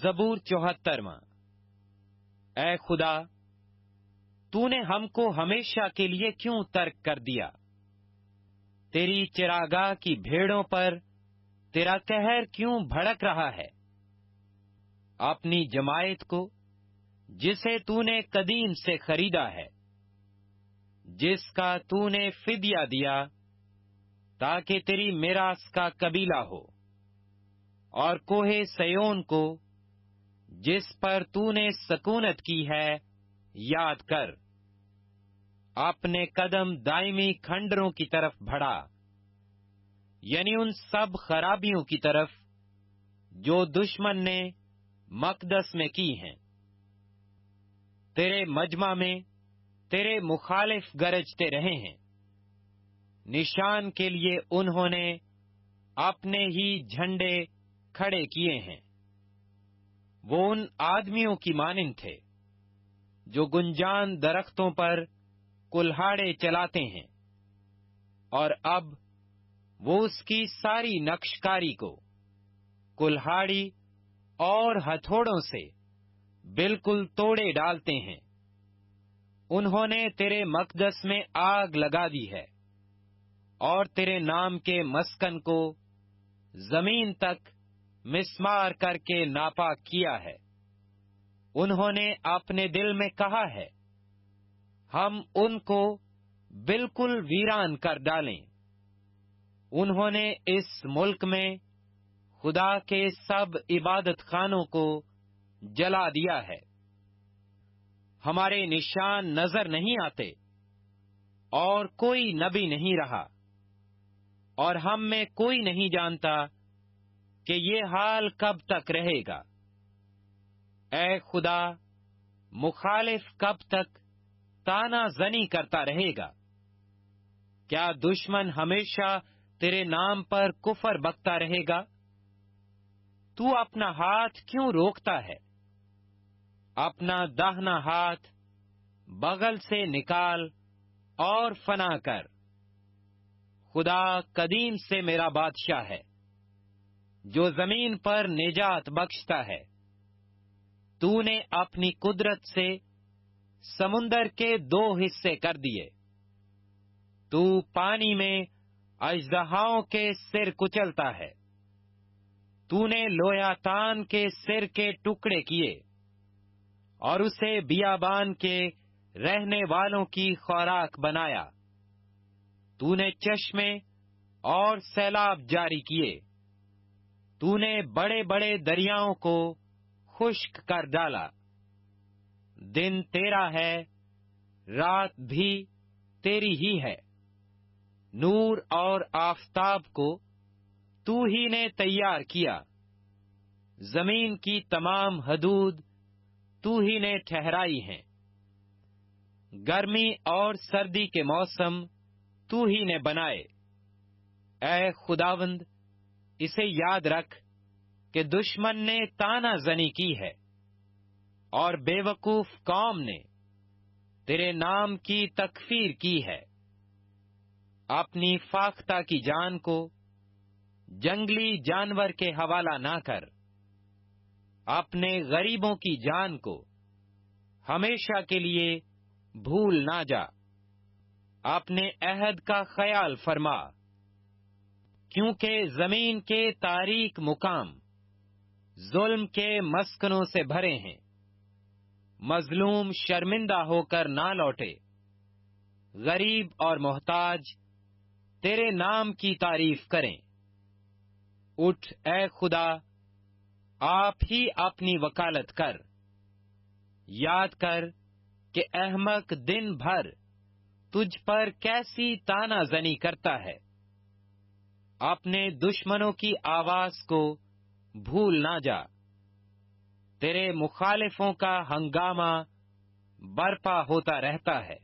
زبور 74۔ اے خدا، تو نے ہم کو ہمیشہ کے لیے کیوں ترک کر دیا؟ تیری چراگاہ کی بھیڑوں پر تیرا قہر کیوں بھڑک رہا ہے؟ اپنی جماعت کو جسے تو نے قدیم سے خریدا ہے، جس کا تو نے فدیہ دیا تاکہ تیری میراث کا قبیلہ ہو، اور کوہ سیون کو جس پر تو نے سکونت کی ہے یاد کر۔ اپنے قدم دائمی کھنڈروں کی طرف بڑھا، یعنی ان سب خرابیوں کی طرف جو دشمن نے مقدس میں کی ہیں۔ تیرے مجمع میں تیرے مخالف گرجتے رہے ہیں، نشان کے لیے انہوں نے اپنے ہی جھنڈے کھڑے کیے ہیں۔ وہ ان آدمیوں کی مانند تھے جو گنجان درختوں پر کلہاڑے چلاتے ہیں، اور اب وہ اس کی ساری نقش کاری کو کلہاڑی اور ہتھوڑوں سے بالکل توڑے ڈالتے ہیں۔ انہوں نے تیرے مقدس میں آگ لگا دی ہے، اور تیرے نام کے مسکن کو زمین تک مسمار کر کے ناپاک کیا ہے۔ انہوں نے اپنے دل میں کہا ہے، ہم ان کو بالکل ویران کر ڈالیں۔ انہوں نے اس ملک میں خدا کے سب عبادت خانوں کو جلا دیا ہے۔ ہمارے نشان نظر نہیں آتے، اور کوئی نبی نہیں رہا، اور ہم میں کوئی نہیں جانتا کہ یہ حال کب تک رہے گا۔ اے خدا، مخالف کب تک تانا زنی کرتا رہے گا؟ کیا دشمن ہمیشہ تیرے نام پر کفر بکتا رہے گا؟ تو اپنا ہاتھ کیوں روکتا ہے؟ اپنا داہنا ہاتھ بغل سے نکال اور فنا کر۔ خدا قدیم سے میرا بادشاہ ہے، جو زمین پر نجات بخشتا ہے۔ تو نے اپنی قدرت سے سمندر کے 2 حصے کر دیے۔ تو پانی میں اژدہاؤں کے سر کچلتا ہے۔ تو نے لویاتان کے سر کے ٹکڑے کیے، اور اسے بیابان کے رہنے والوں کی خوراک بنایا۔ تو نے چشمے اور سیلاب جاری کیے۔ تو نے بڑے بڑے دریاؤں کو خشک کر ڈالا۔ دن تیرا ہے، رات بھی تیری ہی ہے۔ نور اور آفتاب کو تو ہی نے تیار کیا۔ زمین کی تمام حدود تو ہی نے ٹھہرائی ہیں۔ گرمی اور سردی کے موسم تو ہی نے بنائے۔ اے خداوند، اسے یاد رکھ کہ دشمن نے تانا زنی کی ہے، اور بے وقوف قوم نے تیرے نام کی تکفیر کی ہے۔ اپنی فاختہ کی جان کو جنگلی جانور کے حوالہ نہ کر۔ اپنے غریبوں کی جان کو ہمیشہ کے لیے بھول نہ جا۔ اپنے عہد کا خیال فرما، کیونکہ زمین کے تاریک مقام ظلم کے مسکنوں سے بھرے ہیں۔ مظلوم شرمندہ ہو کر نہ لوٹے، غریب اور محتاج تیرے نام کی تعریف کریں۔ اٹھ اے خدا، آپ ہی اپنی وکالت کر۔ یاد کر کہ احمق دن بھر تجھ پر کیسی تانا زنی کرتا ہے۔ اپنے دشمنوں کی آواز کو بھول نہ جا۔ تیرے مخالفوں کا ہنگامہ برپا ہوتا رہتا ہے۔